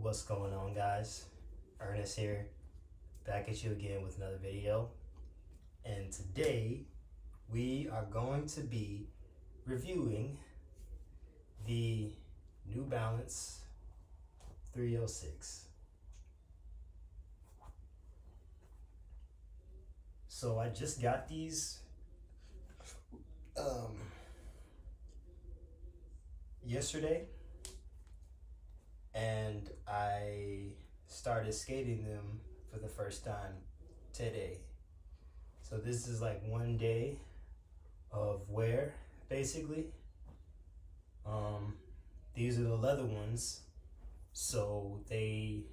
What's going on, guys? Ernest here, back at you again with another video. And today we are going to be reviewing the New Balance 306. So I just got these yesterday, and I started skating them for the first time today. So this is like one day of wear, basically. These are the leather ones, so they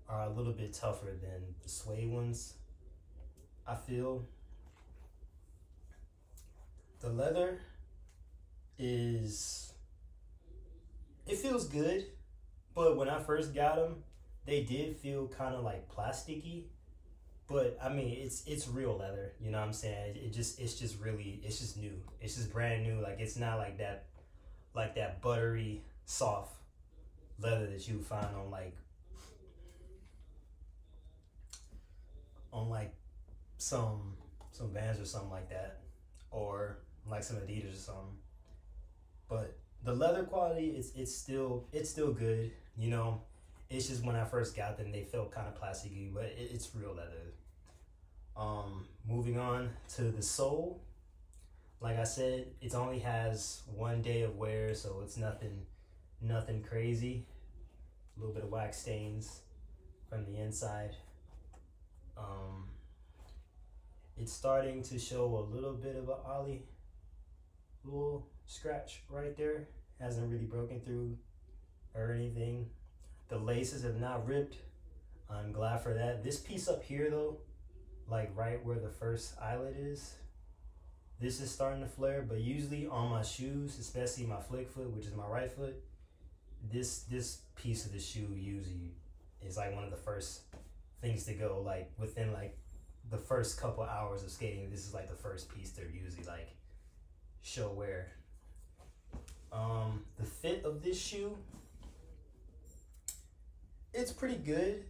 are a little bit tougher than the suede ones, I feel. The leather it feels good, but when I first got them, they did feel kind of like plasticky. But I mean, it's real leather, you know what I'm saying? It's just new. It's just brand new. Like, it's not like that buttery soft leather that you find on some Vans or something like that, or like some Adidas or something. But the leather quality, it's still good, you know. It's just when I first got them, they felt kind of plasticky, but it's real leather. Moving on to the sole. Like I said, it only has one day of wear, so it's nothing crazy. A little bit of wax stains from the inside. It's starting to show a little bit of a ollie, little scratch right there. Hasn't really broken through or anything. The laces have not ripped. I'm glad for that. This piece up here though, like right where the first eyelet is, this is starting to flare. But usually on my shoes, especially my flick foot, which is my right foot, this piece of the shoe usually is like one of the first things to go. Like within like the first couple hours of skating, this is like the first piece to usually like show wear. The fit of this shoe, it's pretty good.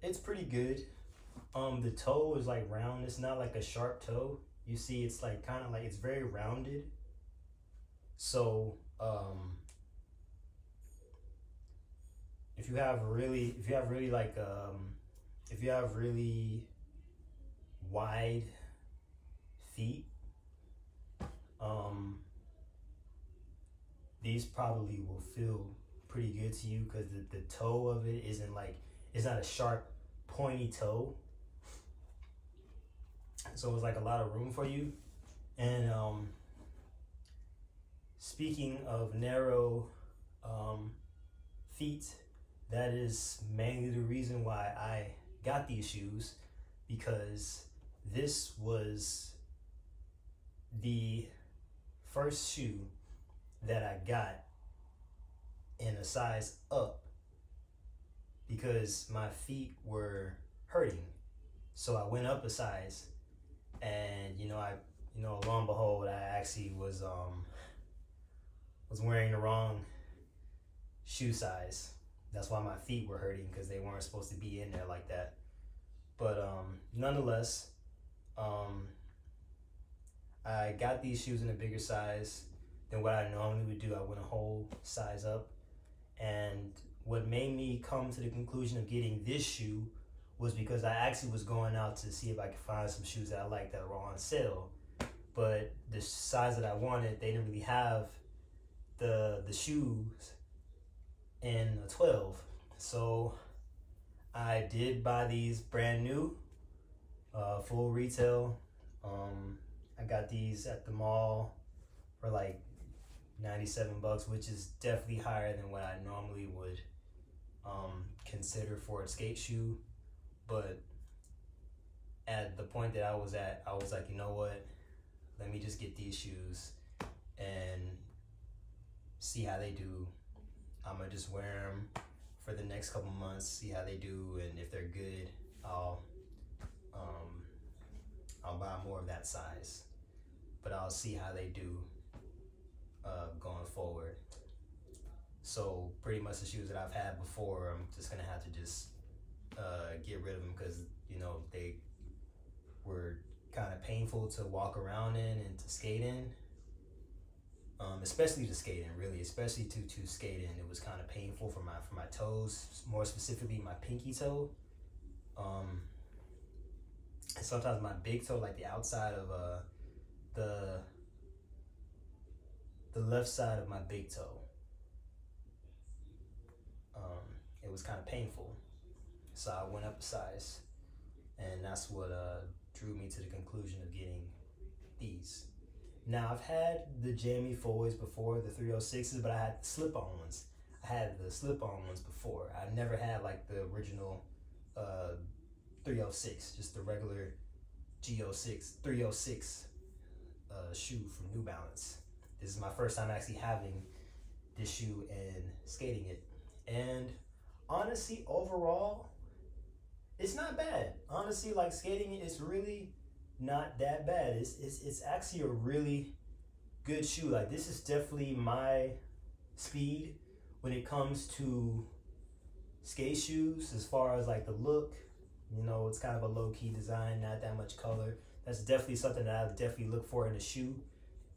It's pretty good. The toe is like round. It's not like a sharp toe. You see, it's like kind of like, it's very rounded. So if you have really wide feet, these probably will feel pretty good to you, because the toe of it isn't like, it's not a sharp pointy toe, so it's like a lot of room for you. And speaking of narrow feet, that is mainly the reason why I got these shoes, because this was the first shoe that I got in a size up, because my feet were hurting. So I went up a size, and lo and behold, I actually was wearing the wrong shoe size. That's why my feet were hurting, because they weren't supposed to be in there like that. But nonetheless, I got these shoes in a bigger size than what I normally would do. I went a whole size up. And what made me come to the conclusion of getting this shoe was because I actually was going out to see if I could find some shoes that I liked that were on sale. But the size that I wanted, they didn't really have the shoes in a 12. So I did buy these brand new, full retail. I got these at the mall for like 97 bucks, which is definitely higher than what I normally would consider for a skate shoe. But at the point that I was at, I was like, you know what, let me just get these shoes and see how they do. I'm gonna just wear them for the next couple months, see how they do, and if they're good, I'll buy more of that size. But I'll see how they do going forward. So pretty much the shoes that I've had before, I'm just gonna have to just get rid of them because you know they were kind of painful to walk around in and to skate in. Especially to skate in, really, especially to skate in. It was kind of painful for my toes, more specifically my pinky toe. And sometimes my big toe, like the outside of the left side of my big toe. It was kind of painful, so I went up a size, and that's what drew me to the conclusion of getting these. Now, I've had the Jamie Foys before, the 306s, but I had the slip-on ones. I had the slip-on ones before. I never had like the original 306, just the regular G06, 306 shoe from New Balance. This is my first time actually having this shoe and skating it. And honestly, overall, it's not bad. Honestly, like skating it is really not that bad. It's actually a really good shoe. Like this is definitely my speed when it comes to skate shoes as far as like the look. You know, it's kind of a low-key design, not that much color. That's definitely something that I definitely look for in a shoe,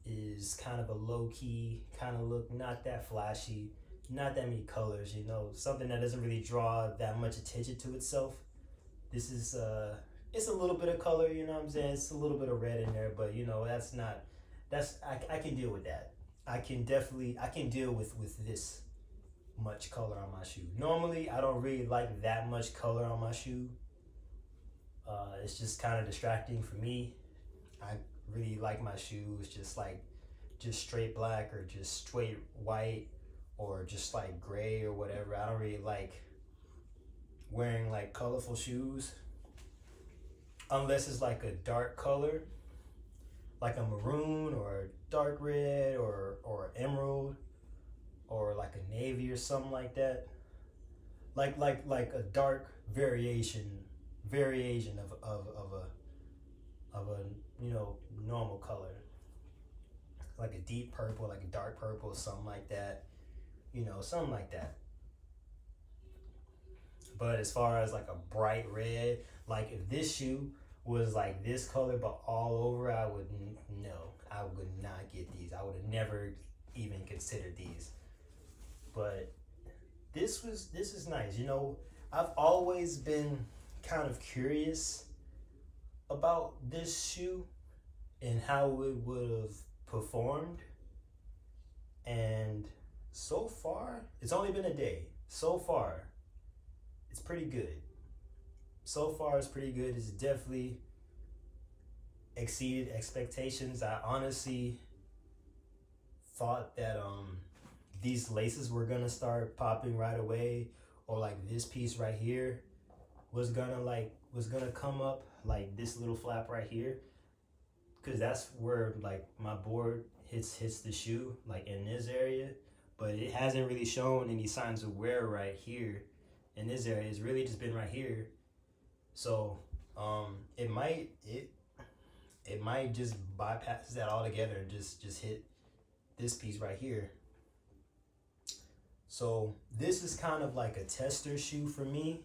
is kind of a low-key kind of look, not that flashy, not that many colors, you know, something that doesn't really draw that much attention to itself. This is it's a little bit of color, you know what I'm saying? It's a little bit of red in there, but you know, I can deal with that. I can deal with this much color on my shoe. Normally, I don't really like that much color on my shoe. It's just kind of distracting for me. I really like my shoes just straight black or just straight white or just like gray or whatever. I don't really like wearing like colorful shoes unless it's like a dark color, like a maroon or a dark red or emerald or like a navy or something like that. Like a dark variation of a you know, normal color, like a deep purple, like a dark purple, something like that, you know, something like that. But as far as like a bright red, like if this shoe was like this color but all over, I would not get these. I would have never even considered these. But this is nice. You know, I've always been kind of curious about this shoe and how it would have performed. And so far, it's only been a day. So far, it's pretty good. So far, it's pretty good. It's definitely exceeded expectations. I honestly thought that these laces were gonna start popping right away, or like this piece right here was gonna come up, like this little flap right here, because that's where like my board hits the shoe, like in this area. But it hasn't really shown any signs of wear right here in this area. It's really just been right here. So it might just bypass that altogether and just hit this piece right here. So this is kind of like a tester shoe for me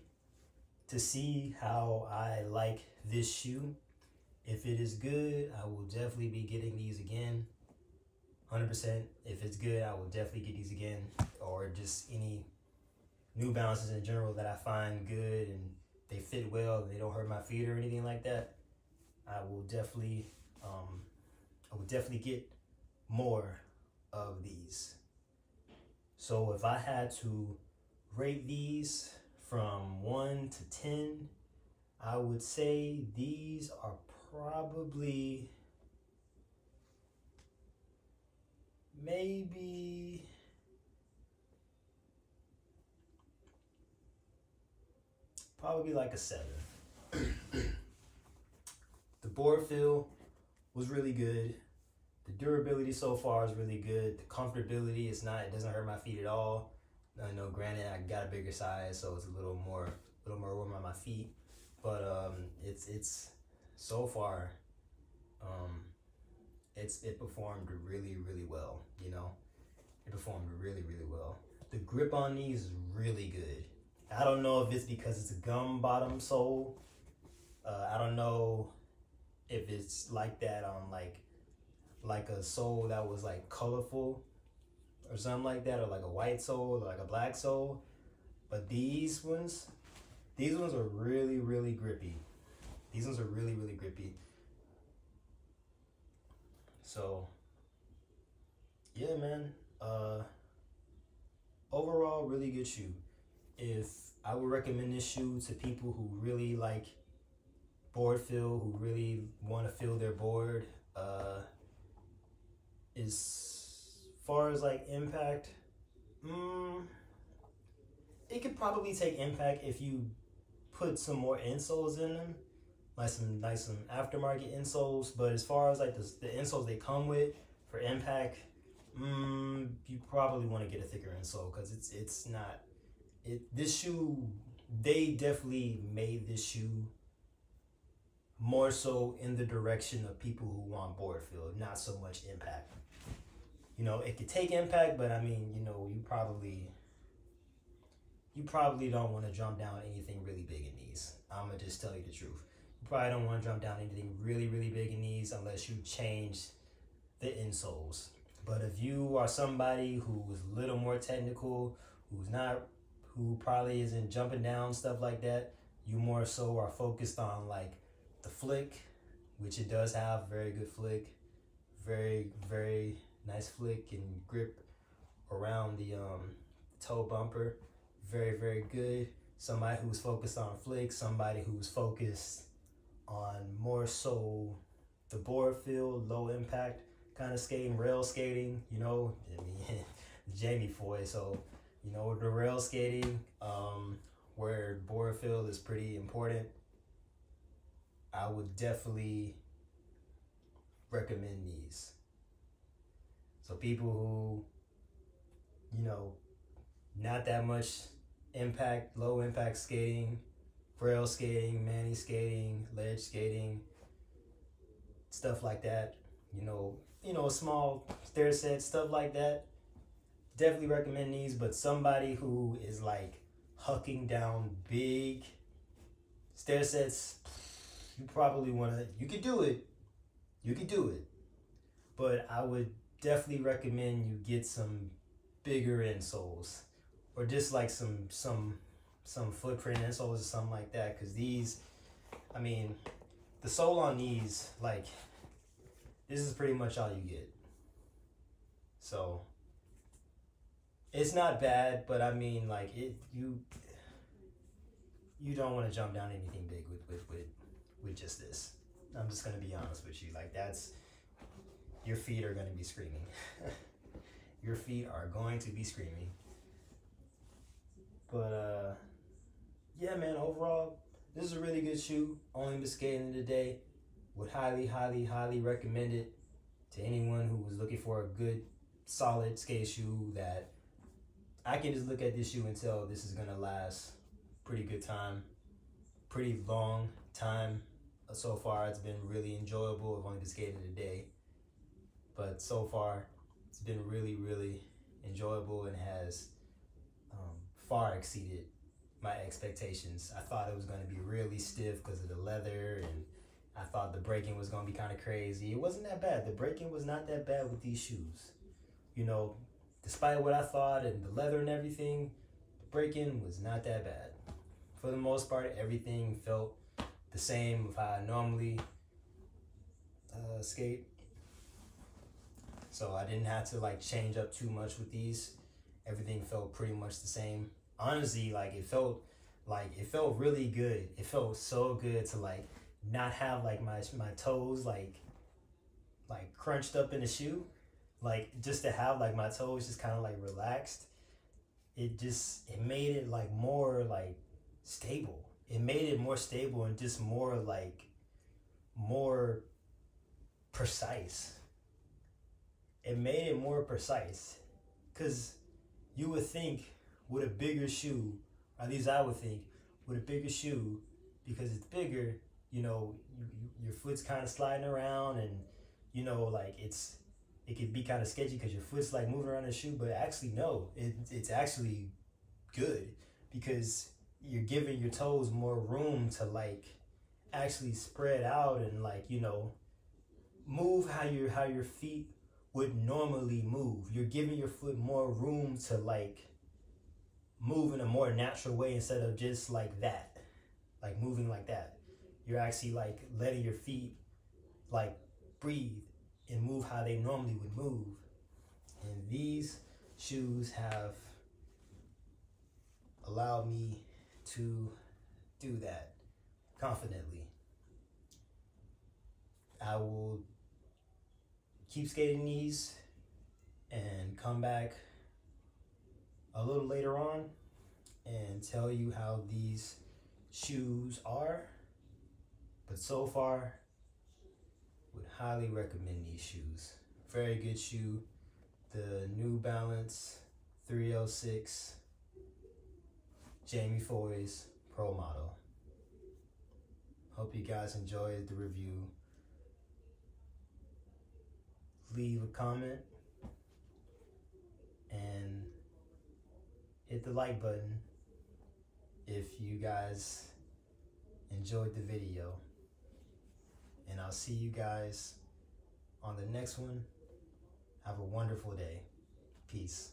to see how I like this shoe. If it is good, I will definitely be getting these again. 100%. If it's good, I will definitely get these again, or just any New Balances in general that I find good and they fit well and they don't hurt my feet or anything like that. I will definitely get more of these. So if I had to rate these from 1 to 10, I would say these are probably maybe like a 7. The board feel was really good. The durability so far is really good. The comfortability it doesn't hurt my feet at all. I know, granted, I got a bigger size, so it's a little more room on my feet. But it's so far, it performed really, really well, you know. It performed really, really well. The grip on these is really good. I don't know if it's because it's a gum bottom sole. I don't know if it's like that on like a sole that was like colorful or something like that, or like a white sole or like a black sole. But these ones are really, really grippy. These ones are really, really grippy. So yeah, man. Overall, really good shoe. If I would recommend this shoe to people who really like board feel, who really want to feel their board, as far as like impact, it could probably take impact if you put some more insoles in them, like some aftermarket insoles. But as far as like the insoles they come with for impact, you probably want to get a thicker insole, because it's not this shoe. They definitely made this shoe more so in the direction of people who want board feel, not so much impact. You know, it could take impact, but I mean, you know, you probably don't want to jump down anything really big in these. I'm gonna just tell you the truth. You probably don't want to jump down anything really, really big in these unless you change the insoles. But if you are somebody who is a little more technical, who probably isn't jumping down, stuff like that, you more so are focused on like the flick, which it does have very good flick, very, very nice flick and grip around the toe bumper. Very, very good. Somebody who's focused on flick, somebody who's focused on more so the board feel, low impact kind of skating, rail skating, you know, I mean, Jamie Foy, so, you know, the rail skating, where board feel is pretty important, I would definitely recommend these. So people who, you know, not that much impact, low impact skating, rail skating, manny skating, ledge skating, stuff like that, you know, small stair sets, stuff like that, definitely recommend these. But somebody who is like hucking down big stair sets, you probably want to, you could do it, but I would definitely recommend you get some bigger insoles, or just like some footprint insoles or something like that, because these, I mean, the sole on these, like, this is pretty much all you get. So it's not bad, but I mean, like, you don't want to jump down anything big with just this. I'm just gonna be honest with you. Like, your feet are gonna be screaming. Your feet are going to be screaming. But yeah, man, overall, this is a really good shoe. Only been skating today. Would highly, highly, highly recommend it to anyone who was looking for a good, solid skate shoe that I can just look at this shoe and tell this is gonna last pretty good time, pretty long time. So far, it's been really enjoyable. I've only been skating today, but so far, it's been really, really enjoyable and has far exceeded my expectations. I thought it was going to be really stiff because of the leather, and I thought the braking was going to be kind of crazy. It wasn't that bad. The braking was not that bad with these shoes. You know, despite what I thought and the leather and everything, the braking was not that bad. For the most part, everything felt the same of how I normally skate. So I didn't have to like change up too much with these. Everything felt pretty much the same. Honestly, like it felt really good. It felt so good to like not have like my toes like crunched up in the shoe. Like, just to have like my toes just kind of like relaxed. It made it like more like stable. It made it more stable and just more precise. It made it more precise, because you would think with a bigger shoe, or at least I would think with a bigger shoe, because it's bigger, you know, your foot's kind of sliding around, and you know, like it's it could be kind of sketchy because your foot's like moving around the shoe, but actually no, it's actually good because you're giving your toes more room to like actually spread out and like, you know, move how your feet would normally move. You're giving your foot more room to like move in a more natural way instead of just like that, like moving like that. You're actually like letting your feet like breathe and move how they normally would move. And these shoes have allowed me to do that confidently. I will keep skating these and come back a little later on and tell you how these shoes are. But so far, would highly recommend these shoes. Very good shoe. The New Balance 306 Jamie Foy's Pro Model. Hope you guys enjoyed the review. Leave a comment and hit the like button if you guys enjoyed the video. And I'll see you guys on the next one. Have a wonderful day. Peace.